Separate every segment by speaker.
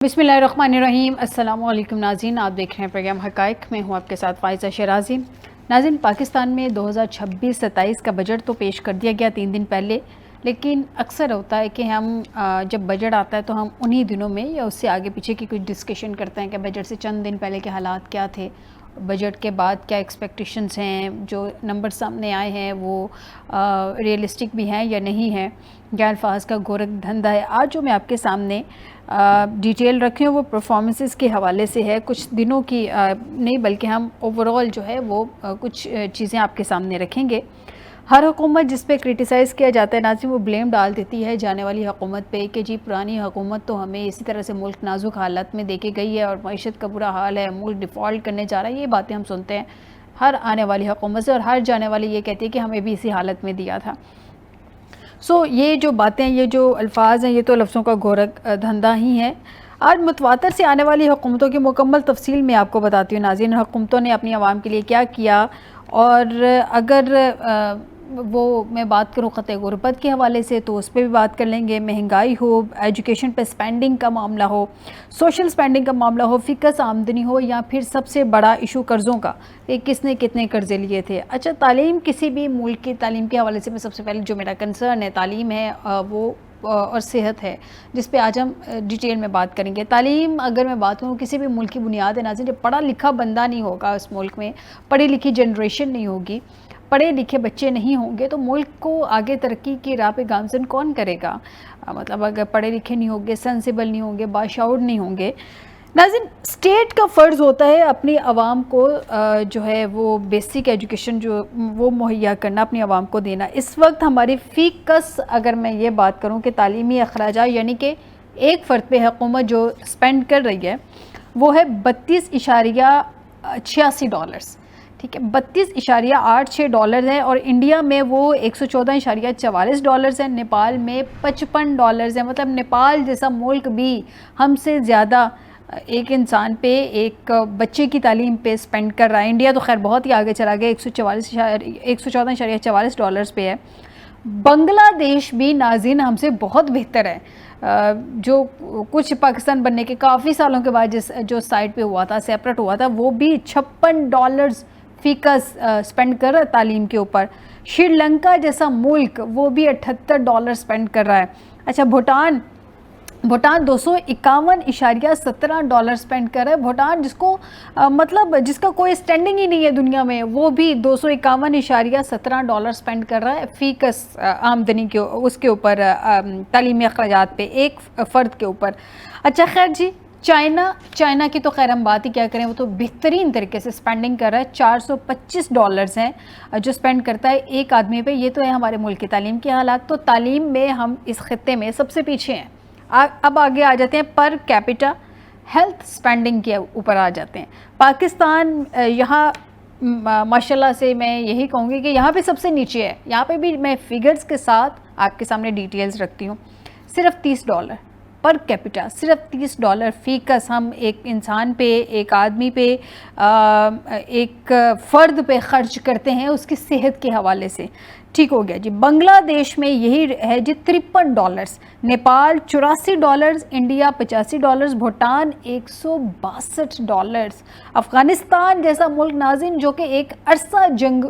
Speaker 1: बिस्मिल्लाहिर्रहमानिर्रहीम। अस्सलाम वालेकुम नाज़रीन, आप देख रहे हैं प्रोग्राम हक़ाइक़। मैं हूँ आपके साथ फ़ाइज़ा शराज़ी। नाज़रीन, पाकिस्तान में 2026-27 का बजट तो पेश कर दिया गया 3 दिन पहले, लेकिन अक्सर होता है कि हम जब बजट आता है तो हम उन्हीं दिनों में या उससे आगे पीछे की कुछ डिस्कशन करते हैं कि बजट से चंद दिन पहले के हालात क्या थे, बजट के बाद क्या एक्सपेक्टेशंस हैं, जो नंबर सामने आए हैं वो रियलिस्टिक भी हैं या नहीं हैं, क्या अल्फाज का गोरख धंधा है। आज जो मैं आपके सामने डिटेल रखे हूँ वो परफॉर्मेंसेस के हवाले से है, कुछ दिनों की नहीं बल्कि हम ओवरऑल जो है वो कुछ चीज़ें आपके सामने रखेंगे। हर हुकूमत जिस पे क्रिटिसाइज़ किया जाता है नाज़रीन, वो ब्लेम डाल देती है जाने वाली हुकूमत पे कि जी पुरानी हुकूमत तो हमें इसी तरह से मुल्क नाजुक हालत में देके गई है और मईशत का बुरा हाल है, मुल्क डिफ़ॉल्ट करने जा रहा है। ये बातें हम सुनते हैं हर आने वाली हुकूमत से, और हर जाने वाली ये कहती है कि हमें भी इसी हालत में दिया था। ये जो बातें, ये जो अल्फाज हैं, ये तो लफ्ज़ों का गोरख धंधा ही है। आज मुतवातर से आने वाली हुकूमतों की मुकम्मल तफसील मैं आपको बताती हूँ नाज़रीन। हुकूमतों ने अपनी आवाम के लिए क्या किया, और अगर वो मैं बात करूँ ख़त्े गुरबत के हवाले से तो उस पर भी बात कर लेंगे। महंगाई हो, एजुकेशन पे स्पेंडिंग का मामला हो, सोशल स्पेंडिंग का मामला हो, फ़िक्स आमदनी हो, या फिर सबसे बड़ा इशू कर्ज़ों का कि किसने कितने कर्ज़े लिए थे। अच्छा, तालीम, किसी भी मुल्क की तालीम के हवाले से मैं सबसे पहले जो मेरा कंसर्न है तालीम है वो और सेहत है, जिस पे आज हम डिटेल में बात करेंगे। तालीम अगर मैं बात करूँ किसी भी मुल्क की बुनियाद है नाज़रीन, जब पढ़ा लिखा बंदा नहीं होगा उस मुल्क में, पढ़ी लिखी जनरेशन नहीं होगी, पढ़े लिखे बच्चे नहीं होंगे, तो मुल्क को आगे तरक्की की राह पे गामज़न कौन करेगा। मतलब अगर पढ़े लिखे नहीं होंगे, सेंसिबल नहीं होंगे, बाशऊर नहीं होंगे नाज़रीन, स्टेट का फ़र्ज़ होता है अपनी आवाम को जो है वो बेसिक एजुकेशन जो वो मुहैया करना, अपनी आवाम को देना। इस वक्त हमारी फ़ीकस अगर मैं ये बात करूँ कि तालीमी अखराजा यानी कि एक फ़र्द पे हुकूमत जो स्पेंड कर रही है वो है $32.86, ठीक है, $32.86 है। और इंडिया में वो $114.44 है, नेपाल में $55 है। मतलब नेपाल जैसा मुल्क भी हमसे ज़्यादा एक इंसान पे, एक बच्चे की तालीम पे स्पेंड कर रहा है। इंडिया तो खैर बहुत ही आगे चला गया, $114.44 पे है। बांग्लादेश भी नाज़रीन हमसे बहुत बेहतर है। जो कुछ पाकिस्तान बनने के काफ़ी सालों के बाद जो साइड पे हुआ था, सेपरेट हुआ था, वो भी $56 फ़ीकस स्पेंड कर रहा है तालीम के ऊपर। श्रीलंका जैसा मुल्क वो भी $78 स्पेंड कर रहा है। अच्छा, भूटान $251.17 स्पेंड कर रहा है। भूटान जिसको मतलब जिसका कोई स्टैंडिंग ही नहीं है दुनिया में, वो भी $251.17 स्पेंड कर रहा है फ़ीकस आमदनी के उसके ऊपर, तालीमी अखराजात पे एक फ़र्द के ऊपर। अच्छा खैर जी, चाइना की तो खैर हम बात ही क्या करें, वो तो बेहतरीन तरीके से स्पेंडिंग कर रहा है। $425 हैं जो स्पेंड करता है एक आदमी पे। ये तो है हमारे मुल्क की तालीम के हालात। तो तालीम में हम इस खित्ते में सबसे पीछे हैं। अब आगे आ जाते हैं पर कैपिटा हेल्थ स्पेंडिंग के ऊपर आ जाते हैं। पाकिस्तान यहाँ माशाल्लाह से मैं यही कहूँगी कि यहाँ पे सबसे नीचे है। यहाँ पे भी मैं फिगर्स के साथ आपके सामने डिटेल्स रखती हूँ। सिर्फ $30 पर कैपिटा, सिर्फ $30 फ़ीकस हम एक इंसान पे, एक आदमी पे, एक फ़र्द पे ख़र्च करते हैं उसकी सेहत के हवाले से। ठीक हो गया जी। बांग्लादेश में यही है जी $53, नेपाल $84, इंडिया $85, भूटान $162, अफ़गानिस्तान जैसा मुल्क नाज़रीन जो कि एक अरसा जंग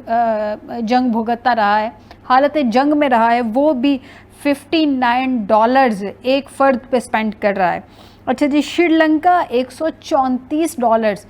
Speaker 1: भुगतता रहा है, हालत जंग में रहा है, वो भी $59 एक फ़र्द पे स्पेंड कर रहा है। अच्छा जी, श्रीलंका $134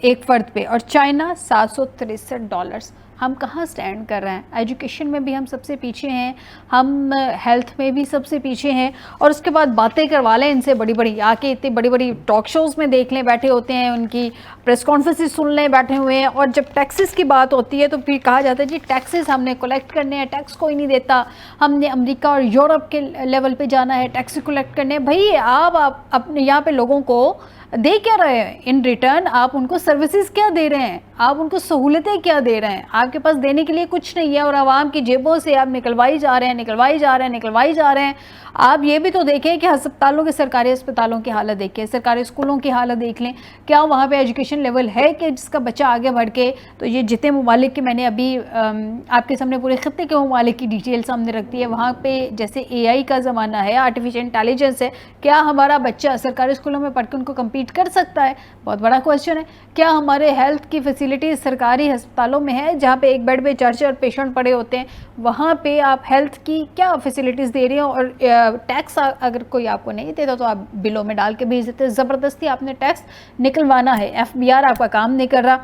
Speaker 1: एक फ़र्द पे, और चाइना $763। हम कहाँ स्टैंड कर रहे हैं? एजुकेशन में भी हम सबसे पीछे हैं, हम हेल्थ में भी सबसे पीछे हैं, और उसके बाद बातें करवा लें इनसे बड़ी बड़ी, आके इतनी बड़ी बड़ी टॉक शोज़ में देख लें, बैठे होते हैं, उनकी प्रेस कॉन्फ्रेंसेस सुन लें, बैठे हुए हैं। और जब टैक्सेस की बात होती है तो फिर कहा जाता है जी टैक्सेस हमने कलेक्ट करने हैं, टैक्स कोई नहीं देता, हमने अमेरिका और यूरोप के लेवल पे जाना है टैक्स कलेक्ट करने। भाई आप अपने यहाँ पे लोगों को दे क्या रहे हैं इन रिटर्न? आप उनको सर्विसेज क्या दे रहे हैं? आप उनको सहूलतें क्या दे रहे हैं? आपके पास देने के लिए कुछ नहीं है और आवाम की जेबों से आप निकलवाई जा रहे हैं। आप ये भी तो देखें कि अस्पतालों के, सरकारी अस्पतालों की हालत देखें, सरकारी स्कूलों की हालत देख लें, क्या वहाँ पे एजुकेशन लेवल है कि जिसका बच्चा आगे बढ़ के, तो ये जितने ममालिक की मैंने अभी आपके सामने पूरे खत्ते के ममालिक की डिटेल सामने रख दी है, वहाँ पे जैसे AI का ज़माना है, आर्टिफिशियल इंटेलिजेंस है, क्या हमारा बच्चा सरकारी स्कूलों में पढ़ के उनको कम्पीट कर सकता है? बहुत बड़ा क्वेश्चन है। क्या हमारे हेल्थ की फैसिलिटीज़ सरकारी अस्पतालों में है, जहाँ पे एक बेड पे 4-4 पेशेंट पड़े होते हैं, वहाँ पे आप हेल्थ की क्या फैसिलिटीज़ दे रहे हो? और टैक्स अगर कोई आपको नहीं देता तो आप बिलों में डाल के भेज देते हैं। ज़बरदस्ती आपने टैक्स निकलवाना है, FBR आपका काम नहीं कर रहा,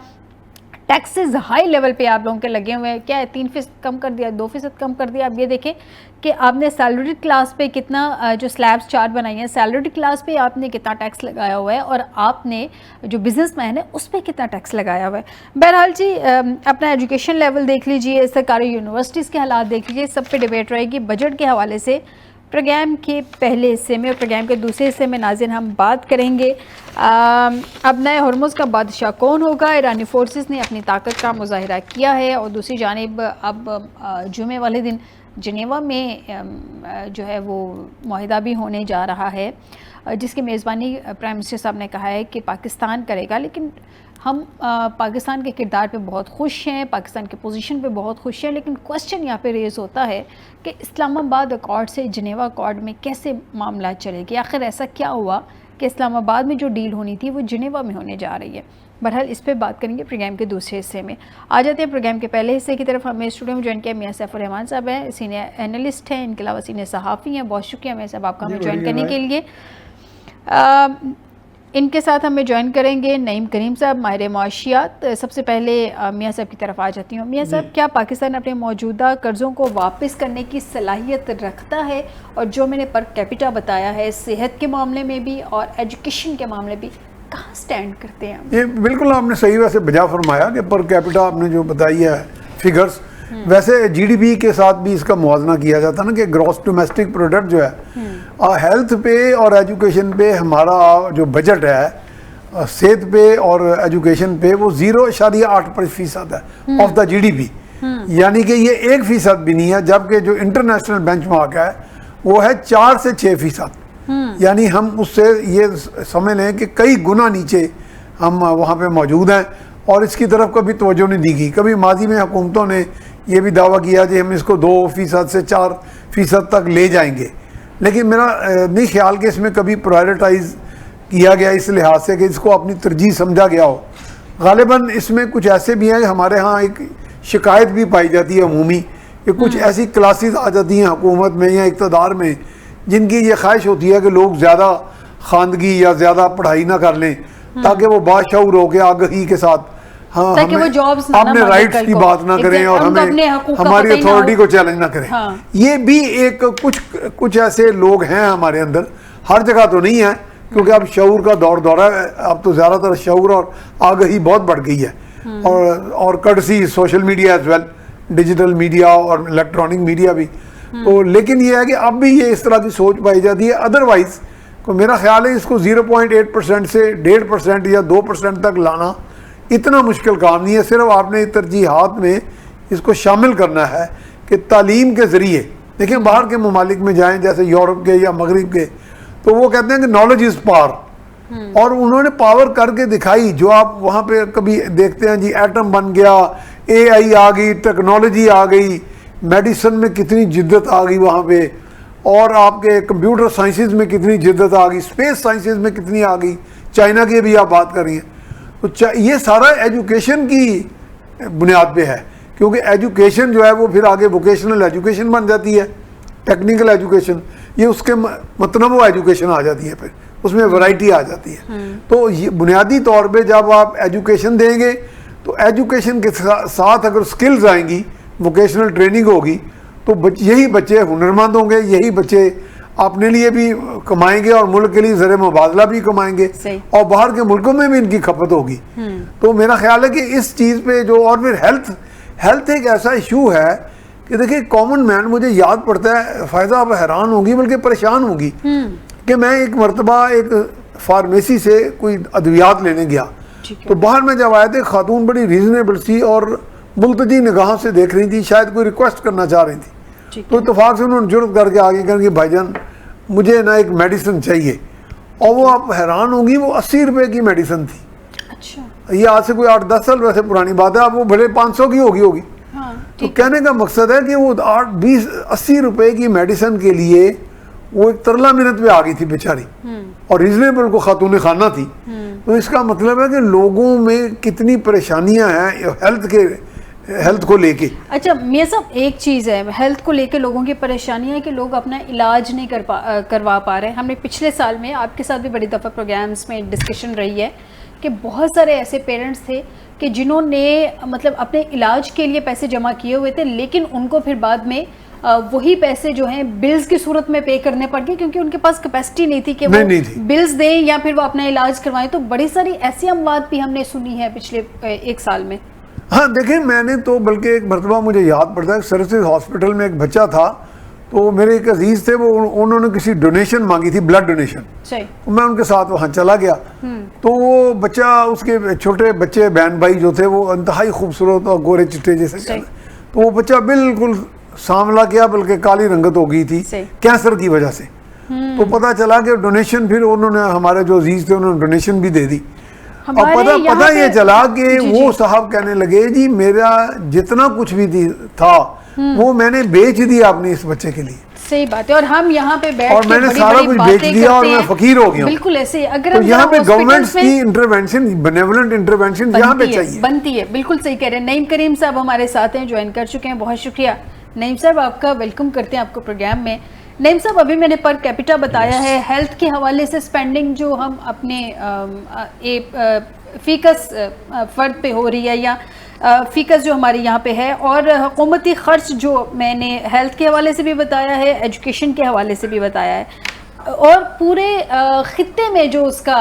Speaker 1: टैक्सेस हाई लेवल पे आप लोगों के लगे हुए हैं। क्या है, 3% कम कर दिया, 2% कम कर दिया। आप ये देखें कि आपने सैलरी क्लास पे कितना जो स्लैब्स चार्ट बनाई है, सैलरी क्लास पे आपने कितना टैक्स लगाया हुआ है और आपने जो बिजनेसमैन है उस पर कितना टैक्स लगाया हुआ है। बहरहाल जी, अपना एजुकेशन लेवल देख लीजिए, सरकारी यूनिवर्सिटीज़ के हालात देख लीजिए, सब पे डिबेट रहेगी। बजट के हवाले से प्रोग्राम के पहले हिस्से में और प्रोग्राम के दूसरे हिस्से में नाज़रीन हम बात करेंगे अब नए हॉर्मोज़ का बादशाह कौन होगा। ईरानी फोर्सेस ने अपनी ताकत का मुजाहिरा किया है और दूसरी जानिब अब जुमे वाले दिन जिनेवा में जो है वो मुआहिदा भी होने जा रहा है, जिसकी मेज़बानी प्राइम मिनिस्टर साहब ने कहा है कि पाकिस्तान करेगा। लेकिन हम पाकिस्तान के किरदार पे बहुत खुश हैं, पाकिस्तान के पोजीशन पे बहुत खुश हैं, लेकिन क्वेश्चन यहाँ पे रेज़ होता है कि इस्लामाबाद अकॉर्ड से जिनेवा अकॉर्ड में कैसे मामला चलेगी। आखिर ऐसा क्या हुआ कि इस्लामाबाद में जो डील होनी थी वो जिनेवा में होने जा रही है। बहरहाल इस पर बात करेंगे प्रोग्राम के दूसरे हिस्से में। आ जाते हैं प्रोग्राम के पहले हिस्से की तरफ। हमें स्टूडियो में ज्वाइन किया मियाँ सैफुर रहमान साहब हैं, सीनियर एनालिस्ट हैं, इनके अलावा सीनियर सहाफ़ी हैं। बहुत शुक्रिया मियाँ साहब आपका हमें ज्वाइन करने के लिए। इनके साथ हमें ज्वाइन करेंगे नईम करीम साहब, माहिर मुआशियात। सबसे पहले मियाँ साहब की तरफ आ जाती हूँ। मियाँ साहब, क्या पाकिस्तान अपने मौजूदा कर्ज़ों को वापस करने की सलाहियत रखता है? और जो मैंने पर कैपिटा बताया है, सेहत के मामले में भी और एजुकेशन के मामले भी, कहाँ स्टैंड करते हैं?
Speaker 2: ये बिल्कुल आपने सही वैसे बजा फरमाया कि पर कैपिटा आपने जो बताई है फिगर्स, वैसे GDP के साथ भी इसका मुवाजना किया जाता है ना कि ग्रॉस डोमेस्टिक प्रोडक्ट जो है हेल्थ पे और एजुकेशन पे हमारा जो बजट है सेहत पे और एजुकेशन पे वो 0.8% है ऑफ द GDP, यानी कि ये 1% भी नहीं है, जबकि जो इंटरनेशनल बेंचमार्क है वो है 4 से 6%। यानी हम उससे ये समझ लें कि कई गुना नीचे हम वहाँ पे मौजूद हैं और इसकी तरफ कभी तवज्जो नहीं दी गई। कभी माजी में हुकूमतों ने ये भी दावा किया कि हम इसको 2% से 4% तक ले जाएंगे, लेकिन मेरा नहीं ख्याल कि इसमें कभी प्रायोरिटाइज किया गया इस लिहाज से कि इसको अपनी तरजीह समझा गया हो। गालिबन इसमें कुछ ऐसे भी हैं, हमारे यहाँ एक शिकायत भी पाई जाती है अमूमी कि कुछ ऐसी क्लासेस आ जाती हैं हुकूमत में या इक़्तिदार में जिनकी ये ख्वाहिश होती है कि लोग ज़्यादा खानगी या ज़्यादा पढ़ाई ना कर लें ताकि वो बाशऊर हो के आगही के साथ अपने राइट्स की बात ना करें और हमें हमारी अथॉरिटी को चैलेंज ना करें। ये भी एक कुछ ऐसे लोग हैं हमारे अंदर, हर जगह तो नहीं है क्योंकि अब शऊर का दौर है, अब तो ज़्यादातर शऊर और आगही बहुत बढ़ गई है और courtesy social media as well, digital media और इलेक्ट्रॉनिक मीडिया भी। तो लेकिन ये है कि अब भी ये इस तरह की सोच पाई जाती है। अदरवाइज तो मेरा ख्याल है इसको 0.8% से 1.5% या 2% तक लाना इतना मुश्किल काम नहीं है। सिर्फ आपने तरजीहात में इसको शामिल करना है कि तालीम के ज़रिए, देखिए बाहर के ममालिक में जाएं जैसे यूरोप के या मगरिब के, तो वो कहते हैं कि नॉलेज इज़ पावर, और उन्होंने पावर करके दिखाई। जो आप वहाँ पे कभी देखते हैं जी, एटम बन गया, AI आ गई, टेक्नोलॉजी आ गई, मेडिसिन में कितनी जिद्दत आ गई वहाँ पे, और आपके कंप्यूटर साइंसेज में कितनी जिद्दत आ गई, स्पेस साइंसेज में कितनी आ गई, चाइना की भी आप बात कर रही हैं। तो ये सारा एजुकेशन की बुनियाद पे है, क्योंकि एजुकेशन जो है वो फिर आगे वोकेशनल एजुकेशन बन जाती है, टेक्निकल एजुकेशन, ये उसके मतनवो एजुकेशन आ जाती है, फिर उसमें वैरायटी आ जाती है। तो ये बुनियादी तौर पे जब आप एजुकेशन देंगे तो एजुकेशन के साथ अगर स्किल्स आएंगी, वोकेशनल ट्रेनिंग होगी, तो यही बच्चे हुनरमंद होंगे, यही बच्चे अपने लिए भी कमाएंगे और मुल्क के लिए ज़र मुबादला भी कमाएंगे और बाहर के मुल्कों में भी इनकी खपत होगी। तो मेरा ख्याल है कि इस चीज़ पे जो, और फिर हेल्थ एक ऐसा इशू है कि देखिए कॉमन मैन, मुझे याद पड़ता है, फ़ायदा आप हैरान होगी बल्कि परेशान होगी कि मैं एक मरतबा एक फार्मेसी से कोई अद्वियात लेने गया
Speaker 1: ठीक है।
Speaker 2: तो बाहर में जब आए थे, खातून बड़ी रीजनेबल सी और मुल्तजी निगाहों से देख रही थी, शायद कोई रिक्वेस्ट करना चाह रही थी।
Speaker 1: ठीक
Speaker 2: तो इतफाक से उन्होंने जुर्त करके आगे कहा कि भाईजान मुझे ना एक मेडिसिन चाहिए, और वो आप हैरान होंगी, वो 80 रुपए की मेडिसिन थी।
Speaker 1: अच्छा।
Speaker 2: ये आज से कोई 8-10 साल वैसे पुरानी बात है, अब वो भले 500 की होगी।
Speaker 1: हाँ
Speaker 2: तो
Speaker 1: ठीक।
Speaker 2: कहने का मकसद है कि वो 8-20-80 रुपए की मेडिसिन के लिए वो एक तरला मिनट पे आ गई थी बेचारी, और रीजनेबल को खातून खाना थी। तो इसका मतलब है कि लोगों में कितनी परेशानियां हैं हेल्थ को लेके।
Speaker 1: अच्छा मियां साहब, एक चीज़ है हेल्थ को लेके लोगों की परेशानी है कि लोग अपना इलाज नहीं करवा पा रहे हैं। हमने पिछले साल में आपके साथ भी बड़ी दफ़ा प्रोग्राम्स में डिस्कशन रही है कि बहुत सारे ऐसे पेरेंट्स थे कि जिन्होंने मतलब अपने इलाज के लिए पैसे जमा किए हुए थे, लेकिन उनको फिर बाद में वही पैसे जो हैं बिल्स की सूरत में पे करने पड़ गए, क्योंकि उनके पास कैपेसिटी नहीं थी कि वो बिल्स दें या फिर वो अपना इलाज करवाएं। तो बड़ी सारी ऐसी अमवात भी हमने सुनी है पिछले 1 साल में।
Speaker 2: हाँ देखिए, मैंने तो बल्कि एक मरतबा मुझे याद पड़ता है, सर्विसेज हॉस्पिटल में एक बच्चा था, तो मेरे एक अजीज थे, वो उन्होंने किसी डोनेशन मांगी थी, ब्लड डोनेशन। तो मैं उनके साथ वहाँ चला गया। तो वो बच्चा, उसके छोटे बच्चे बहन भाई जो थे वो इंतहाई खूबसूरत और गोरे चिट्टे जैसे, तो वो बच्चा बिल्कुल सांवला किया, बल्कि काली रंगत हो गई थी कैंसर की वजह से। तो पता चला कि डोनेशन, फिर उन्होंने, हमारे जो अजीज थे उन्होंने डोनेशन भी दे दी। और पता ये चला कि वो साहब कहने लगे जी मेरा जितना कुछ भी था वो मैंने बेच दिया अपने इस बच्चे के लिए।
Speaker 1: सही बात है। और हम यहाँ पे बैठ
Speaker 2: और मैंने सारा कुछ बेच दिया और मैं फकीर हो गया।
Speaker 1: बिल्कुल ऐसे। अगर
Speaker 2: तो यहाँ पे गवर्नमेंट की इंटरवेंशन, बेनेवोलेंट इंटरवेंशन यहाँ पे चाहिए,
Speaker 1: बनती है। बिल्कुल सही कह रहे हैं। नईम करीम साहब हमारे साथ हैं, ज्वाइन कर चुके हैं, बहुत शुक्रिया नईम साहब, आपका वेलकम करते हैं आपको प्रोग्राम में। नईम साहब, अभी मैंने पर कैपिटा बताया है, हेल्थ के हवाले से स्पेंडिंग जो हम अपने फीकस फ़र्द पे हो रही है या फ़ीकस जो हमारी यहाँ पे है, और हुकूमती ख़र्च जो मैंने हेल्थ के हवाले से भी बताया है, एजुकेशन के हवाले से भी बताया है, और पूरे ख़ित्ते में जो उसका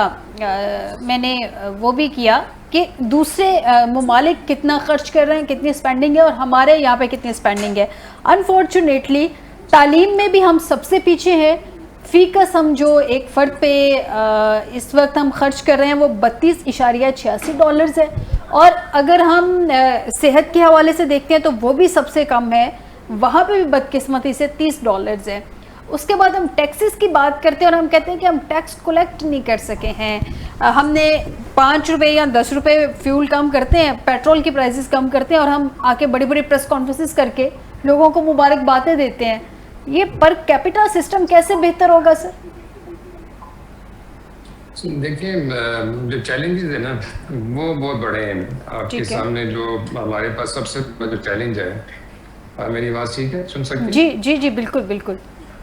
Speaker 1: मैंने वो भी किया कि दूसरे ममालिक कितना ख़र्च कर रहे हैं, कितनी स्पेंडिंग है, और हमारे यहाँ पे कितनी स्पेंडिंग है। अनफॉर्चुनेटली तालीम में भी हम सबसे पीछे हैं। फ़ीकस हम जो एक फ़र्द पे इस वक्त हम खर्च कर रहे हैं वो $32.86 है, और अगर हम सेहत के हवाले से देखते हैं तो वो भी सबसे कम है, वहाँ पे भी बदकिस्मती से $30 है। उसके बाद हम टैक्सेस की बात करते हैं और हम कहते हैं कि हम टैक्स कलेक्ट नहीं कर सके हैं। हमने 5 रुपये या 10 रुपये फ्यूल कम करते हैं, पेट्रोल की प्राइसेस कम करते हैं, और हम आके बड़ी बड़ी प्रेस कॉन्फ्रेंसेस करके लोगों को मुबारकबादें देते हैं। ये पर कैपिटा सिस्टम कैसे बेहतर होगा सर?
Speaker 3: देखिए, जो चैलेंजेस है ना वो बहुत बड़े हैं आपके सामने। जो हमारे पास सबसे बड़ा जो चैलेंज है, मेरी आवाज़ ठीक है, सुन सकते हैं?
Speaker 1: जी जी जी बिल्कुल बिल्कुल।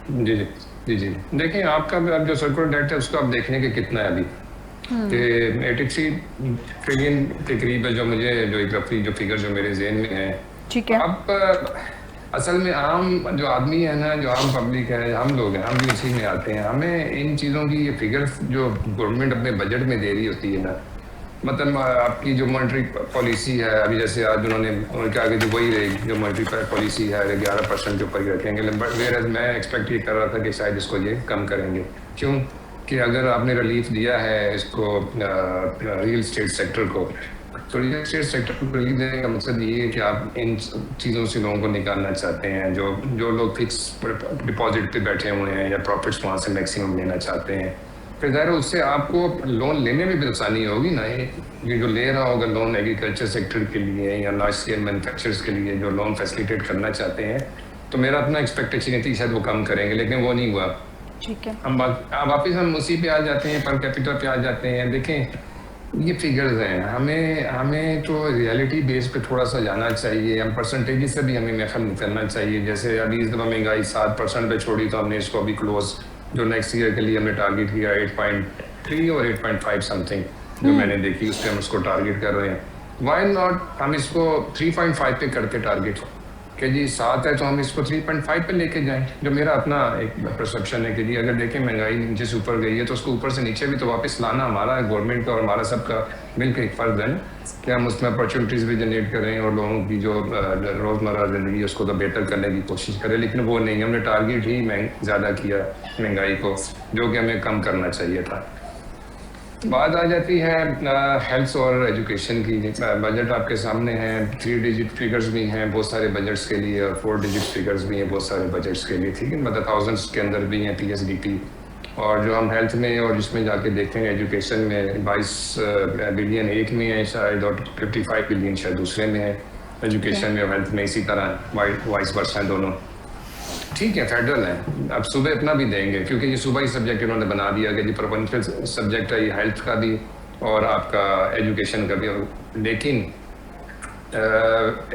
Speaker 3: जी जी जी जी। देखिए, आपका जो सर्कुलर डेट है उसको आप देखने के कितना है अभी, कि 83 ट्रिलियन के करीब है, जो मुझे जो एक रफी जो फिगर जो मेरे जहन में है।
Speaker 1: ठीक है।
Speaker 3: अब असल में आम जो आदमी है ना, जो आम पब्लिक है, हम लोग हैं, हम भी इसी में आते हैं। हमें इन चीज़ों की ये फिगर्स जो गवर्नमेंट अपने बजट में दे रही होती है ना, मतलब आपकी जो मॉनेटरी पॉलिसी है, अभी जैसे आज उन्होंने कहा कि जो वही रहेगी जो मॉनेटरी पॉलिसी है 11% के ऊपर ही रखेंगे, बट मैं एक्सपेक्ट ये कर रहा था कि शायद इसको ये कम करेंगे। क्यों कि अगर आपने रिलीफ दिया है इसको रियल स्टेट सेक्टर को, तो रियल स्टेट सेक्टर को रिलीफ देने का मकसद ये है कि आप इन चीज़ों से लोगों को निकालना चाहते हैं, जो लोग फिक्स डिपॉजिट पे बैठे हुए हैं या प्रॉफिट्स वहाँ से मैक्सिमम लेना चाहते हैं। फिर ज़ाहिर उससे आपको लोन लेने में भी आसानी होगी ना। ये जो ले रहा होगा लोन एग्रीकल्चर सेक्टर के लिए या लार्ज स्केल मैन्युफैक्चरर्स के लिए जो लोन फैसिलिटेट करना चाहते हैं, तो मेरा अपना एक्सपेक्टेशन थी शायद वो कम करेंगे, लेकिन वो नहीं हुआ।
Speaker 1: ठीक है।
Speaker 3: हम वापस हम उसी पे आ जाते हैं, पर कैपिटा पे आ जाते हैं। देखें, ये फिगर्स हैं, हमें तो रियलिटी बेस पे थोड़ा सा जाना चाहिए। हम परसेंटेज से भी हमें महफल करना चाहिए। जैसे अभी इस दफ़ा महंगाई 7% पे छोड़ी, तो हमने इसको अभी क्लोज जो नेक्स्ट ईयर के लिए हमने टारगेट किया 8.3 और 8.5 समथिंग जो मैंने देखी, उस पर हम उसको टारगेट कर रहे हैं। वाई नॉट हम इसको 3.5 पे करते टारगेट कि जी 7 है तो हम इसको 3.5 पे लेके जाएं। जो मेरा अपना एक परसेप्शन है कि जी अगर देखें महंगाई नीचे से ऊपर गई है तो उसको ऊपर से नीचे भी तो वापस लाना हमारा गवर्नमेंट का और हमारा सबका मिलकर एक फ़र्ज है कि हम उसमें अपॉर्चुनिटीज़ भी जनरेट करें और लोगों की जो रोज़मर्रा ज़िंदगी उसको तो बेहतर करने की कोशिश करें। लेकिन वो नहीं, हमने टारगेट ही ज़्यादा किया महंगाई को, जो कि हमें कम करना चाहिए था। बात आ जाती है हेल्थ और एजुकेशन की। बजट आपके सामने है, 3 डिजिट फिगर्स भी हैं बहुत सारे बजट्स के लिए और 4 डिजिट फिगर्स भी हैं बहुत सारे बजट्स के लिए, ठीक है, मतलब थाउजेंड्स के अंदर भी हैं PSDP। और जो हम हेल्थ में और जिसमें जाके देखेंगे एजुकेशन में 22 बिलियन एक में है शायद, और 55 बिलियन शायद दूसरे में है एजुकेशन में और हेल्थ में, इसी तरह वाइस वर्सा हैं दोनों। ठीक है, फेडरल है, अब सुबह अपना भी देंगे क्योंकि ये सुबह ही सब्जेक्ट इन्होंने बना दिया कि ये प्रोविंशियल सब्जेक्ट है, ये हेल्थ का भी और आपका एजुकेशन का भी। लेकिन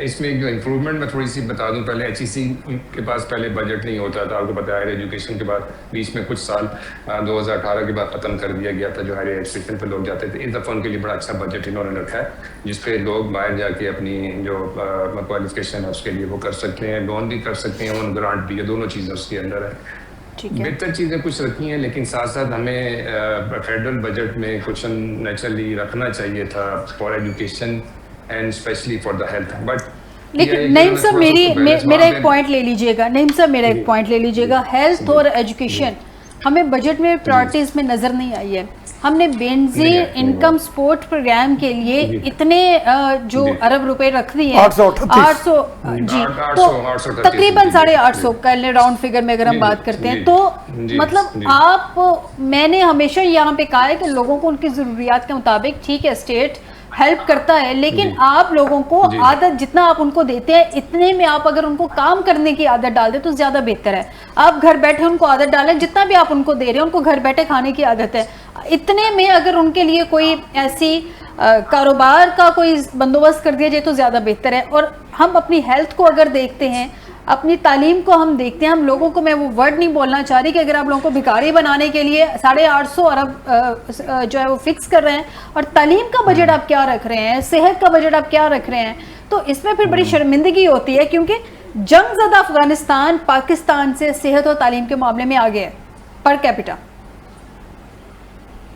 Speaker 3: इसमें जो इम्प्रूवमेंट मैं थोड़ी सी बता दूं, पहले HEC के पास पहले बजट नहीं होता था, आपको पता है। हायर एजुकेशन के बाद बीच में कुछ साल 2018 के बाद ख़त्म कर दिया गया था, जो हायर एजुकेशन पे लोग जाते थे। इस दफ़ा उनके लिए बड़ा अच्छा बजट इन्होंने रखा है, जिसपे लोग बाहर जाके अपनी जो क्वालिफिकेशन है उसके लिए वो कर सकते हैं, लोन भी कर सकते हैं, उन ग्रांट भी है, दोनों चीज़ें उसके अंदर है। बेहतर चीज़ें कुछ रखी हैं, लेकिन साथ साथ हमें फेडरल बजट में कुछ नेचुरली रखना चाहिए था for education and specially for the health. But
Speaker 1: लेकिन नईम साहब मेरा एक पॉइंट ले लीजिएगा, नईम साहब मेरा एक पॉइंट ले लीजिएगा। हेल्थ और एजुकेशन हमें बजट में प्रायोरिटीज में नजर नहीं आई है। हमने बेनजीर इनकम सपोर्ट प्रोग्राम के लिए इतने जो अरब रुपए रख दिए हैं, 800 जी, तो तकरीबन 850 का राउंड फिगर में अगर हम बात करते हैं तो मतलब मैंने हमेशा यहाँ पे कहा है कि लोगों को उनकी जरूरियात के मुताबिक, ठीक है, स्टेट हेल्प करता है, लेकिन आप लोगों को आदत जितना आप उनको देते हैं इतने में आप अगर उनको काम करने की आदत डाल दें तो ज्यादा बेहतर है। आप घर बैठे उनको आदत डालें, जितना भी आप उनको दे रहे हैं उनको घर बैठे खाने की आदत है, इतने में अगर उनके लिए कोई ऐसी कारोबार का कोई बंदोबस्त कर दिया जाए तो ज्यादा बेहतर है। और हम अपनी हेल्थ को अगर देखते हैं, अपनी तालीम को हम देखते हैं, हम लोगों को, मैं वो वर्ड नहीं बोलना चाह रही कि अगर आप लोगों को भिखारी बनाने के लिए 850 अरब जो है वो फिक्स कर रहे हैं, और तालीम का बजट आप क्या रख रहे हैं, सेहत का बजट आप क्या रख रहे हैं, तो इसमें फिर बड़ी शर्मिंदगी होती है, क्योंकि जंगज़दा अफगानिस्तान पाकिस्तान से सेहत और तालीम के मामले में आगे है पर कैपिटा।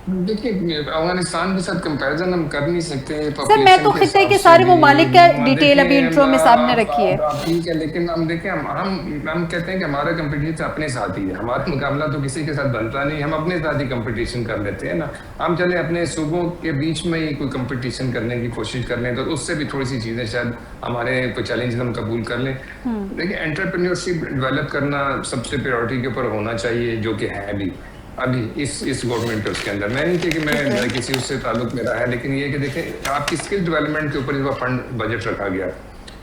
Speaker 3: देखिए, अफगानिस्तान के साथ कंपैरिजन हम कर नहीं सकते
Speaker 1: सर, मैं तो खित्ते के सारे ममालिक का डिटेल अभी इंट्रो में सामने रखी है,
Speaker 3: ठीक है, लेकिन हम देखें, हम कहते हैं कि हमारा कंपटीशन अपने साथ ही है, हमारा मुकाबला तो किसी के साथ बनता नहीं, हम अपने साथ ही कंपटीशन कर लेते हैं ना। हम चले अपने सूबों के बीच में ही कोई कंपटीशन करने की कोशिश कर लें तो उससे भी थोड़ी सी चीज़ें शायद हमारे कोई चैलेंज हम कबूल कर लें। देखिए, एंटरप्रेन्योरशिप डेवलप करना सबसे प्रायोरिटी के ऊपर होना चाहिए, जो कि है भी अभी इस गवर्नमेंट के उसके अंदर। मैं नहीं कि मैं किसी उससे ताल्लुक मेरा है, लेकिन ये कि देखें, आपकी स्किल डेवलपमेंट के ऊपर इस बार फंड बजट रखा गया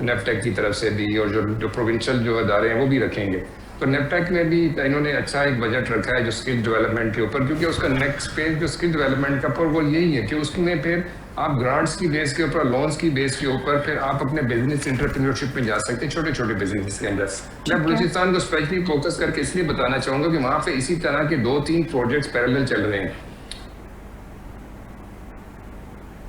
Speaker 3: नेफ्टेक की तरफ से भी, और जो प्रोविंशियल जो अदारे हैं वो भी रखेंगे। तो नेफ्टेक में भी इन्होंने अच्छा एक बजट रखा है जो स्किल डेवलपमेंट के ऊपर, क्योंकि उसका नेक्स्ट पेज जो स्किल डेवलपमेंट का ऊपर वो यही है कि उसमें फिर आप ग्रांट्स की बेस के ऊपर, लोन्स की बेस के ऊपर फिर आप अपने बिजनेस एंटरप्रेन्योरशिप में जा सकते हैं, छोटे छोटे बिजनेस के अंदर। मैं बलूचिस्तान को स्पेशली फोकस करके इसलिए बताना चाहूंगा कि वहाँ पे इसी तरह के 2-3 प्रोजेक्ट्स पैरेलल चल रहे हैं।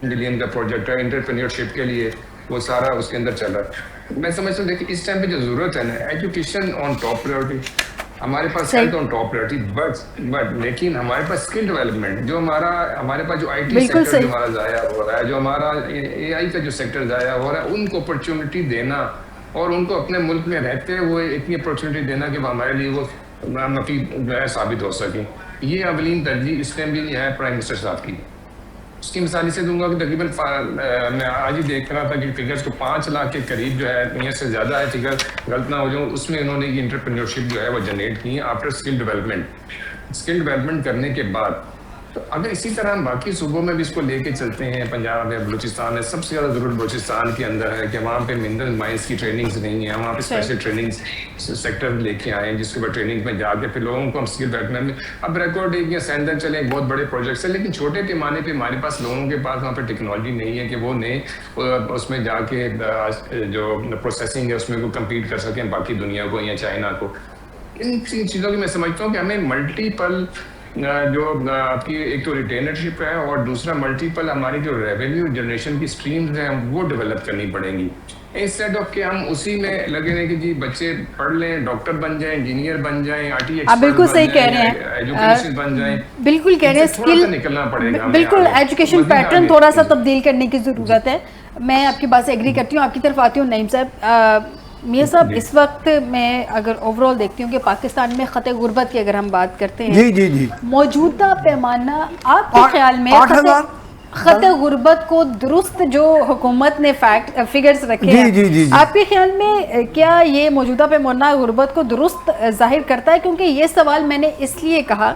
Speaker 3: बिलियन का प्रोजेक्ट है एंटरप्रेन्योरशिप के लिए, वो सारा उसके अंदर चल रहा है। मैं समझता हूँ, देखिए, इस टाइम पे जो जरूरत है ना, एजुकेशन ऑन टॉप प्रायोरिटी, हमारे पास health on top priority, but लेकिन हमारे पास स्किल डेवलपमेंट, जो हमारे पास जो IT सेक्टर जो हमारा जाया हो रहा है, जो हमारा AI का जो सेक्टर जाया हो रहा है, उनको अपॉर्चुनिटी देना और उनको अपने मुल्क में रहते हुए इतनी अपॉर्चुनिटी देना कि हमारे लिए वो नफी जो है साबित हो सके, ये अवलीन तरजीह इस टाइम भी है प्राइम मिनिस्टर साहब की। उसकी मिसाल से दूंगा कि तकरीबन मैं आज ही देख रहा था कि फिगर्स को 5 लाख के करीब जो है, दुनिया से ज़्यादा है फिगर, गलत ना हो जाऊँ, उसमें उन्होंने ये एंटरप्रेन्योरशिप जो है वो जनरेट की है आफ्टर स्किल डेवलपमेंट करने के बाद। तो अगर इसी तरह हम बाकी सूबों में भी इसको लेके चलते हैं, पंजाब है, बलूचिस्तान है, सबसे ज़्यादा ज़रूरत बलूचिस्तान के अंदर है कि वहाँ पे मिनरल माइंस की ट्रेनिंग्स नहीं है, वहाँ पे स्पेशल ट्रेनिंग सेक्टर लेके आए हैं जिसके बाद ट्रेनिंग में जाके फिर लोगों को हम स्किल डेवलपमेंट में, अब रिकॉर्ड एक या सेंटर चले, एक बहुत बड़े प्रोजेक्ट्स है, लेकिन छोटे पैमाने पे हमारे पास लोगों के पास वहाँ पे टेक्नोलॉजी नहीं है कि वो नए उसमें जाके जो प्रोसेसिंग है उसमें को कम्पीट कर सकें बाकी दुनिया को या चाइना को। इन चीज़ों की मैं समझता हूँ कि हमें मल्टीपल जो आपकी एक तो रिटेनरशिप है और दूसरा मल्टीपल हमारी जो रेवेन्यू जनरेशन की स्ट्रीम्स हैं वो डेवलप करनी पड़ेंगी, इंस्टेड ऑफ कि हम उसी में लगे रहे कि जी बच्चे पढ़ लें, डॉक्टर बन जाएं, इंजीनियर बन जाएं, IT एक्सपर्ट
Speaker 1: बिल्कुल सही कह रहे हैं,
Speaker 3: एजुकेशन बन जाएं,
Speaker 1: बिल्कुल कह रहे हैं, स्किल
Speaker 3: निकलना पड़ेगा,
Speaker 1: बिल्कुल एजुकेशन पैटर्न थोड़ा सा तब्दील करने की जरूरत है। मैं आपकी बात से एग्री करती हूँ। आपकी तरफ आती हूँ नईम साहब, मियां साहब, इस वक्त मैं अगर ओवरऑल देखती हूँ कि पाकिस्तान में खत गुर्बत की अगर हम बात करते हैं,
Speaker 2: जी जी जी,
Speaker 1: मौजूदा पैमाना आपके ख्याल में
Speaker 2: 8,000
Speaker 1: खत गुर्बत को दुरुस्त जो हुकूमत ने फैक्ट फिगर्स रखे
Speaker 2: जी,
Speaker 1: हैं,
Speaker 2: जी, जी, जी।
Speaker 1: आपके ख्याल में क्या ये मौजूदा पैमाना गुर्बत को दुरुस्त जाहिर करता है? क्योंकि ये सवाल मैंने इसलिए कहा,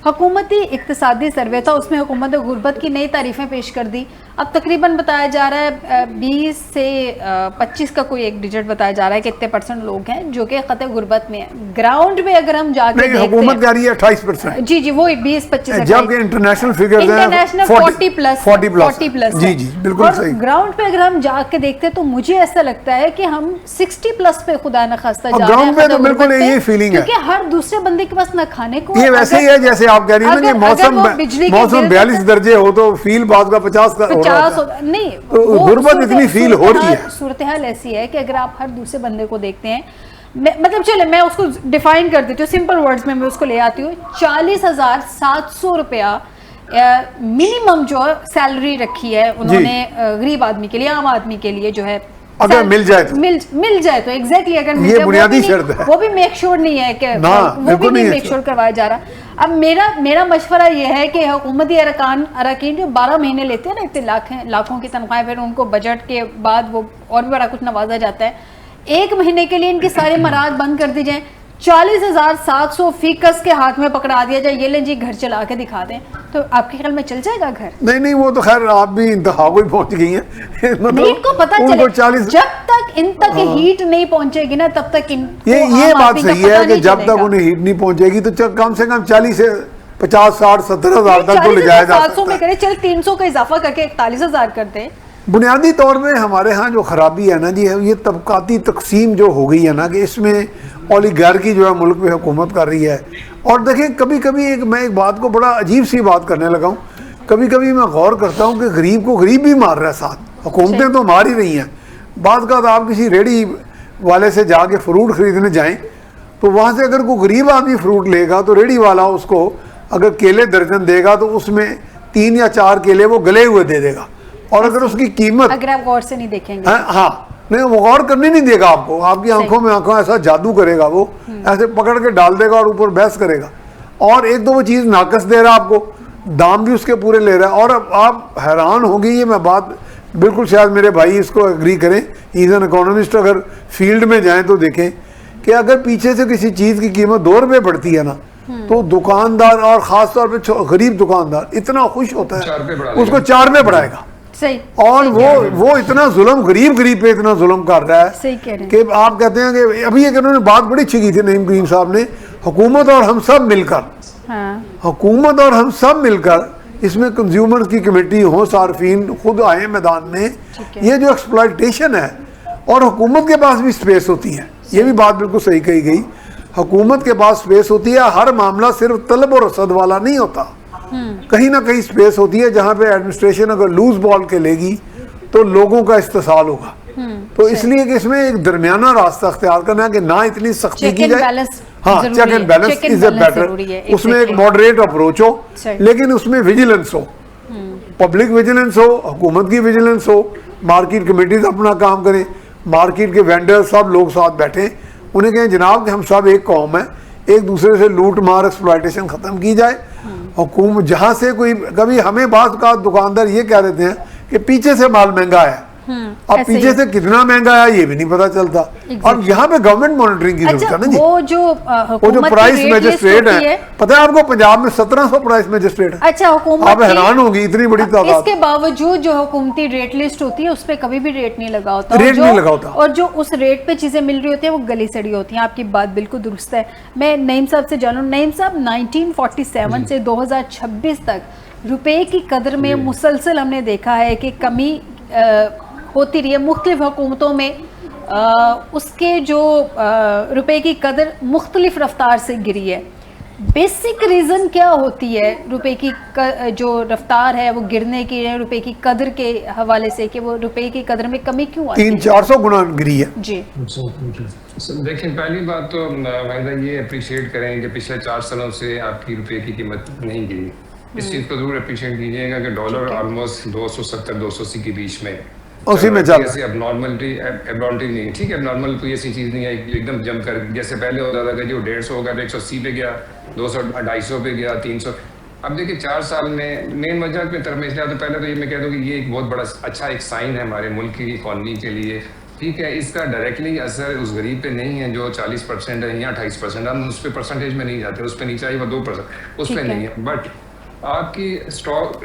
Speaker 1: हुकूमती इक्तिसादी सर्वे था, उसमें हुकूमत गुर्बत की नई तारीफें पेश कर दी। अब तकरीबन बताया जा रहा है 20 से 25 का कोई एक डिजिट बताया जा रहा है कि इतने % लोग हैं जो कि खत गुर्बत में हैं। ग्राउंड पे अगर हम जाके देखते हैं,
Speaker 2: हुकूमत कह रही है 28%,
Speaker 1: जी जी, वो 20-25,
Speaker 2: जबकि इंटरनेशनल फिगर्स हैं
Speaker 1: इंटरनेशनल 40 प्लस
Speaker 2: जी जी, बिल्कुल सही।
Speaker 1: ग्राउंड पे अगर हम जाके देखते हैं तो मुझे ऐसा लगता है कि हम 60+ पे खुदा न खास्ता जा रहे हैं।
Speaker 2: ग्राउंड पे तो बिल्कुल यही फीलिंग है,
Speaker 1: क्योंकि हर दूसरे बंदे के पास ना खाने को,
Speaker 2: ये वैसे ही है जैसे आप कह रही हैं ना कि मौसम 42 दर्जे हो तो फील बात का 50
Speaker 1: नहीं,
Speaker 2: तो गुर्बत इतनी फील हो रही है।
Speaker 1: सूरत हाल ऐसी है कि अगर आप हर दूसरे बंदे को देखते हैं, मतलब चले मैं उसको डिफाइन कर देती हूँ सिंपल वर्ड्स में, मैं उसको ले आती हूँ। 40,700 रुपया मिनिमम जो सैलरी रखी है उन्होंने गरीब आदमी के लिए, आम आदमी के लिए जो है,
Speaker 2: अगर मिल जाए तो
Speaker 1: एग्जैक्टली अगर मिल
Speaker 2: ये
Speaker 1: जाए,
Speaker 2: बुनियादी शर्त है,
Speaker 1: वो भी मेक श्योर नहीं है कि वो भी नहीं मेक श्योर करवाया जा रहा। अब मेरा मशवरा ये है कि हुकूमती अरकान जो 12 महीने लेते हैं ना, इतने लाखों की तनख्वाहें, फिर उनको बजट के बाद वो और भी बड़ा कुछ नवाजा जाता है, 1 महीने के लिए इनकी सारे मराद बंद कर दी जाए, 40,700 फीकस के हाथ में पकड़ा दिया जाए, ये ले जी घर चला के दिखा दें, तो आपके ख्याल में चल जाएगा घर?
Speaker 2: नहीं, वो तो खैर आप भी इंतहा को ही पहुंच गई हैं। मतलब
Speaker 1: इनको पता चले, जब तक इन तक हीट नहीं पहुंचेगी ना, तब तक
Speaker 2: ये बात सही है कि जब तक उन्हें हीट नहीं पहुंचेगी तो कम से कम 40 से 50, 60, 70 हजार तक तो ले जाया जा सकता है।
Speaker 1: में करें, चल 300 का इजाफा करके 41,000 कर दें।
Speaker 2: बुनियादी तौर पे हमारे यहाँ जो खराबी है ना जी, ये तबकाती तकसीम जो हो गई है ना, कि इसमें ओलिगार्की जो है मुल्क में हुकूमत कर रही है। और देखें, कभी कभी मैं एक बात को बड़ा अजीब सी बात करने लगा हूँ, कभी कभी मैं गौर करता हूँ कि गरीब को गरीब भी मार रहा है साथ, हुकूमतें तो मार ही रही हैं। बात का आप किसी रेडी वाले से जाके फ्रूट खरीदने जाएं तो वहाँ से अगर कोई गरीब आदमी फ्रूट लेगा तो रेडी वाला उसको अगर केले दर्जन देगा तो उसमें 3 या 4 केले वो गले हुए दे देगा, और अगर उसकी कीमत,
Speaker 1: अगर आप गौर से नहीं देखेंगे,
Speaker 2: हाँ नहीं, वो गौर करने नहीं देगा आपको, आपकी आंखों में आंखों ऐसा जादू करेगा, वो ऐसे पकड़ के डाल देगा और ऊपर बहस करेगा, और एक तो वो चीज़ नाकस दे रहा है आपको, दाम भी उसके पूरे ले रहा है। और अब आप हैरान होंगे, ये मैं बात बिल्कुल, शायद मेरे भाई इसको एग्री करें, इज एन इकोनॉमिस्ट, अगर फील्ड में जाएं तो देखें कि अगर पीछे से किसी चीज़ की कीमत 2 रुपये बढ़ती है ना, तो दुकानदार और ख़ास तौर पे गरीब दुकानदार इतना खुश होता है, उसको 4 रुपये बढ़ाएगा।
Speaker 1: सही।
Speaker 2: और वो इतना जुल्म गरीब पे इतना जुल्म कर रहा है,
Speaker 1: सही कह रहे हैं।
Speaker 2: कि आप कहते हैं कि अभी एक उन्होंने बात बड़ी अच्छी की थी नईम करीम साहब ने, हुकूमत और हम सब मिलकर, हुकूमत और हम सब मिलकर, इसमें कंज्यूमर्स की कमेटी हो, सार्फिन खुद आए मैदान में, ये जो एक्सप्लॉयटेशन है, और हुकूमत के पास भी स्पेस होती है, ये भी बात बिल्कुल सही कही गई, हुकूमत के पास स्पेस होती है, हर मामला सिर्फ तलब और रसद वाला नहीं होता, कहीं ना कहीं स्पेस होती है जहाँ पे एडमिनिस्ट्रेशन अगर लूज बॉल खेलेगी तो लोगों का इस्तेसाल होगा। तो इसलिए कि इसमें एक दरमियाना रास्ता अख्तियार करना है कि ना इतनी सख्ती की जाए, हाँ, check and balance is a better, उसमें एक मॉडरेट अप्रोच हो, लेकिन उसमें विजिलेंस हो, पब्लिक विजिलेंस हो, हुकूमत की विजिलेंस हो, मार्केट कमेटीज अपना काम करें, मार्केट के वेंडर सब लोग साथ बैठे, उन्हें कहें जनाब कि हम सब एक कौम है, एक दूसरे से लूट मार एक्सप्लॉयटेशन खत्म की जाए। हुकूमत जहाँ से कोई, कभी हमें बात का दुकानदार ये कह देते हैं कि पीछे से माल महंगा है, अब पीछे से कितना महंगा है ये भी नहीं पता चलता। और यहाँ पे गवर्नमेंट मॉनिटरिंग की जरूरत है ना जी।
Speaker 1: वो
Speaker 2: जो प्राइस मैजिस्ट्रेट है, पता है आपको पंजाब में 1700 प्राइस मैजिस्ट्रेट है।
Speaker 1: अच्छा, हुकूमत,
Speaker 2: आप हैरान होगी इतनी बड़ी तादाद।
Speaker 1: इसके बावजूद जो हुकूमती रेट लिस्ट होती है उस पर कभी भी रेट नहीं लगा होता, और जो उस रेट पे चीजें मिल रही होती है वो गली सड़ी होती है। आपकी बात बिल्कुल दुरुस्त है। मैं नईम साहब से जानूं, नईम साहब 1947 से 2026 तक रुपए की कदर में मुसलसल हमने देखा है कि कमी होती रही है मुख्तलिफ हुकूमतों में, उसके जो रुपए की कदर मुख्तलिफ रफ्तार से गिरी है। बेसिक रीज़न क्या होती है रुपए की जो रफ्तार है वो गिरने की, रुपए की कदर के हवाले से, कि वो रुपए की कदर में कमी क्यों आती है?
Speaker 2: 300-400 गुना गिरी है
Speaker 1: जी।
Speaker 3: देखिए, पहली बात तो वाहिदा ये अप्रिशिएट करें कि पिछले 4 सालों से आपकी रुपए की कीमत नहीं गिरी। इस चीज़ को जरूर अप्रिशिएट कीजिएगा कि डॉलर ऑलमोस्ट 270-280 के बीच में
Speaker 2: उसी में चल रहा है।
Speaker 3: एबनॉर्मलिटी नहीं है, ठीक है, एबनॉर्मल कोई ऐसी चीज़ नहीं है एकदम जम कर, जैसे पहले होता था कि जो 150 होगा तो 180 पे गया, 200 250 पे गया, 300। अब देखिए 4 साल में मेन वजह के तरफ में, इसलिए तो पहले तो ये मैं कह दूँ कि ये एक बहुत बड़ा अच्छा एक साइन है हमारे मुल्क की इकॉनमी के लिए, ठीक है। इसका डायरेक्टली असर उस गरीब पे नहीं है जो 40% है या 28%, हम उस पर परसेंटेज में नहीं जाते, उस पर नहीं चाहिए वो 2%, उस पर नहीं है। बट आपकी स्टॉक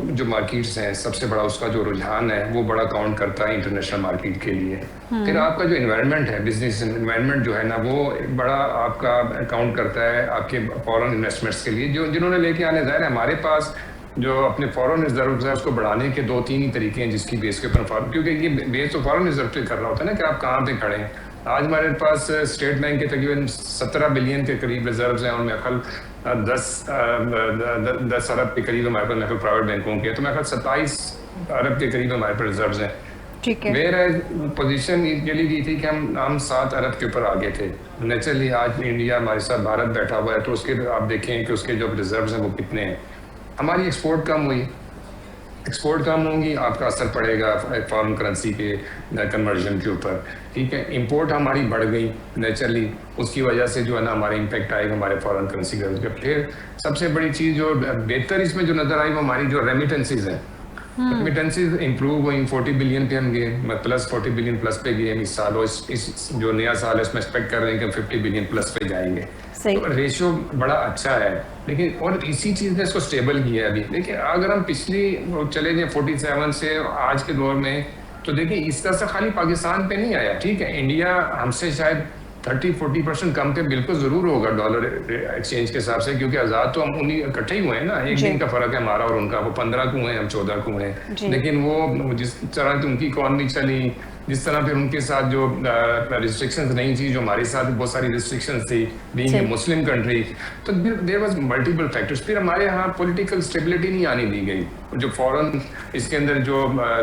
Speaker 3: जो मार्केट्स हैं, सबसे बड़ा उसका जो रुझान है वो बड़ा काउंट करता है इंटरनेशनल मार्केट के लिए। फिर आपका जो इन्वायरमेंट है, बिजनेस इन्वायरमेंट जो है ना, वो बड़ा आपका काउंट करता है आपके फॉरेन इन्वेस्टमेंट्स के लिए, जो जिन्होंने लेके आने। ज़ाहिर है हमारे पास जो अपने फॉरेन रिजर्व है उसको बढ़ाने के 2-3 ही तरीके हैं जिसकी बेस के ऊपर, क्योंकि ये बेस तो फॉरेन रिजर्व पे कर रहा होता है ना कि आप कहाँ पे खड़े हैं। आज हमारे पास स्टेट बैंक के तकरीबन 17 बिलियन के करीब रिजर्व्स हैं, उनमें अकल 10 अरब के करीब हमारे पास प्राइवेट बैंकों के, तो मेरे ख्याल 27 अरब के करीब हमारे पास रिजर्व्स हैं।
Speaker 1: ठीक है।
Speaker 3: मेरा पोजीशन ये ली गई थी कि हम 7 अरब के ऊपर आगे थे। नेचुरली आज इंडिया हमारे साथ भारत बैठा हुआ है, तो उसके आप देखें कि उसके जो रिजर्व्स हैं वो कितने हैं। हमारी एक्सपोर्ट कम हुई, एक्सपोर्ट कम होंगी, आपका असर पड़ेगा फॉरेन करेंसी के कन्वर्जन के ऊपर, ठीक है। इंपोर्ट हमारी बढ़ गई नेचुरली, उसकी वजह से जो है ना हमारा इम्पैक्ट आएगा हमारे फॉरेन करेंसी का। फिर सबसे बड़ी चीज़ जो बेहतर इसमें जो नज़र आई वो हमारी जो रेमिटेंसीज हैं, रेमिटेंसीज इंप्रूव हुई, 40 बिलियन पे हम गए, प्लस 40 बिलियन प्लस पे गए इस साल, और इस जो नया साल है उसमें एक्सपेक्ट कर रहे हैं कि 50 बिलियन प्लस पे जाएंगे। तो रेशियो बड़ा अच्छा है, लेकिन और इसी चीज़ ने इसको स्टेबल किया है अभी। देखिए अगर हम पिछली चले जाए 47 से आज के दौर में, तो देखिए इसका असर खाली पाकिस्तान पे नहीं आया, ठीक है। इंडिया हमसे शायद 30-40% कम पे बिल्कुल ज़रूर होगा डॉलर एक्सचेंज के हिसाब से, क्योंकि आज़ाद तो हम उन्हीं इकट्ठे ही हुए हैं ना, एक दिन का फ़र्क है हमारा और उनका। वो 15 को हैं, हम 14 को हैं, लेकिन वो जिस तरह की उनकी इकॉनमी चली, जिस तरह फिर उनके साथ जो रिस्ट्रिक्शंस नहीं थी, जो हमारे साथ बहुत सारी रिस्ट्रिक्शंस थी बीइंग ए मुस्लिम कंट्री, तो देयर वाज मल्टीपल फैक्टर्स। फिर हमारे यहाँ पॉलिटिकल स्टेबिलिटी नहीं आने दी गई, जो फॉरेन इसके अंदर जो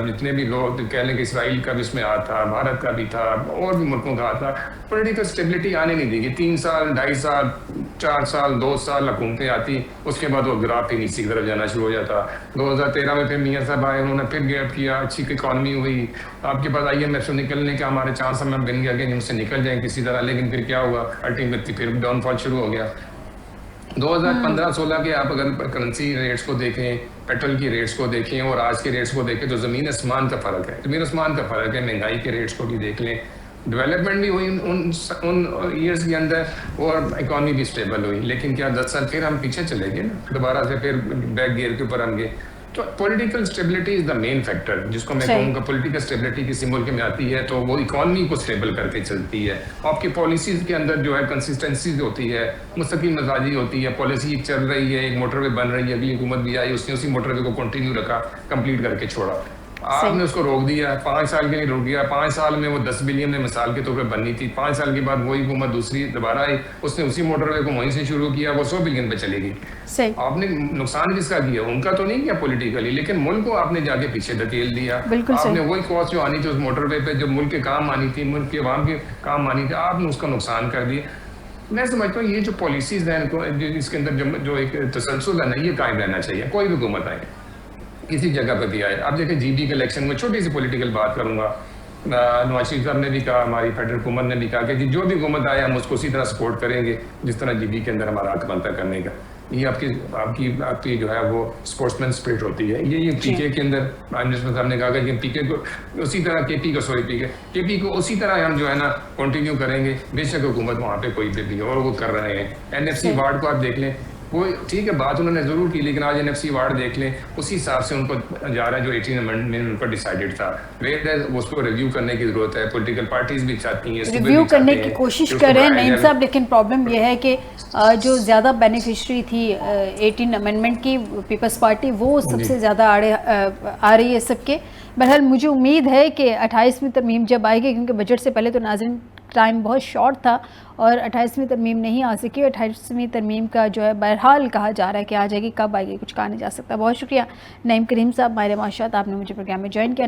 Speaker 3: जितने भी लोग कह लें कि इसराइल का भी इसमें आ था, भारत का भी था, और भी मुल्कों का था, पॉलिटिकल स्टेबिलिटी आने नहीं दी गई। 3 साल 2.5 साल 4 साल 2 साल हुकूमतें आती, उसके बाद वो ग्राफ ही नीचे की तरफ जाना शुरू हो जाता। 2013 में फिर मियाँ साहब आए, उन्होंने फिर गैप किया, अच्छी इकॉनमी हुई, आपके पास IMF से निकलने का हमारे चांस हमें बन गया कि हमसे निकल जाए किसी तरह, लेकिन फिर क्या हुआ, अल्टीमेटली फिर डाउनफॉल शुरू हो गया। 2015-16 के आप अगर करेंसी रेट्स को देखें, पेट्रोल की रेट्स को देखें और आज के रेट्स को देखें, तो ज़मीन आसमान का फ़र्क है, ज़मीन आसमान का फ़र्क है। महंगाई के रेट्स को भी देख लें, डेवलपमेंट भी हुई उन ईयर्स के अंदर, और इकॉनमी भी स्टेबल हुई। लेकिन क्या 10 साल फिर हम पीछे चले गए ना, दोबारा से फिर बैक गियर के ऊपर हम गए। तो political stability is the main factor, जिसको मैं कहूँगा पॉलिटिकल स्टेबिलिटी किसी मुल्क में आती है तो वो इकॉनमी को स्टेबल करके चलती है। आपकी पॉलिसीज के अंदर जो है कंसिस्टेंसी होती है, मुस्तकिल मिजाजी होती है, पॉलिसी चल रही है, एक मोटरवे बन रही है, अगली हुकूमत भी आई, उसने उसी मोटरवे को कंटिन्यू रखा, कंप्लीट करके छोड़ा। आपने उसको रोक दिया, 5 साल के लिए रोक दिया, 5 साल में वो 10 बिलियन में मिसाल के तौर पे बननी थी, 5 साल के बाद वही हुकूमत दूसरी दोबारा आई, उसने उसी मोटरवे को वहीं से शुरू किया, वो 100 बिलियन पे चलेगी। आपने नुकसान किसका किया? उनका तो नहीं किया पॉलिटिकली, लेकिन मुल्क को आपने जाके पीछे धकेल दिया। आपने वही कॉस्ट जो आनी थी उस मोटरवे पे, जो मुल्क के काम आनी थी, मुल्क के अवाम के काम आनी थी, आपने उसका नुकसान कर दिया। मैं समझता हूँ ये जो पॉलिसीज हैं, इसके अंदर जो एक तसलसल है ना, ये कायम रहना चाहिए, कोई भी हुकूमत आए, किसी जगह पर भी आए। आप देखिए GB के इलेक्शन में, छोटी सी पॉलिटिकल बात करूंगा, नवाज शरीफ साहब ने भी कहा, हमारी फेडरल हुकूमत ने भी कहा कि जो भी हुकूमत आए हम उसको उसी तरह सपोर्ट करेंगे जिस तरह GB के अंदर हमारा हक बनता करने का। ये आपकी जो है वो स्पोर्ट्समैन स्पिरिट होती है। ये PK के अंदर प्राइम मिनिस्टर साहब ने कहा कि PK को उसी तरह KP को उसी तरह हम जो है ना कंटिन्यू करेंगे, बेशक हुकूमत वहाँ पे कोई भी हो, और वो कर रहे हैं। NFC वार्ड को आप देख लें, वो ठीक है बात उन्होंने ज़रूर की, लेकिन आज NFC वार्ड देख लें, उसी हिसाब से उनको जा रहा है जो 18 अमेंडमेंट में उनको डिसाइडेड था। उसको रिव्यू करने की ज़रूरत है, पॉलिटिकल पार्टीज भी चाहती हैं
Speaker 1: रिव्यू करने की कोशिश कर रहे हैं नईम साहब, लेकिन प्रॉब्लम यह है कि जो ज़्यादा बेनिफिशरी थी 18 अमेंडमेंट की, पीपल्स पार्टी, वो सबसे ज़्यादा आड़े आ रही है सबके। बहरहाल मुझे उम्मीद है कि 28वीं तरमीम जब आएगी, क्योंकि बजट से पहले तो नाज़रीन टाइम बहुत शॉर्ट था और 28वीं तरमीम नहीं आ सकी। 28वीं तरमीम का जो है बहरहाल कहा जा रहा है कि आ जाएगी, कब आएगी कुछ कहा नहीं जा सकता। बहुत शुक्रिया नईम करीम साहब, माहिर माशात, आपने मुझे प्रोग्राम में ज्वाइन किया।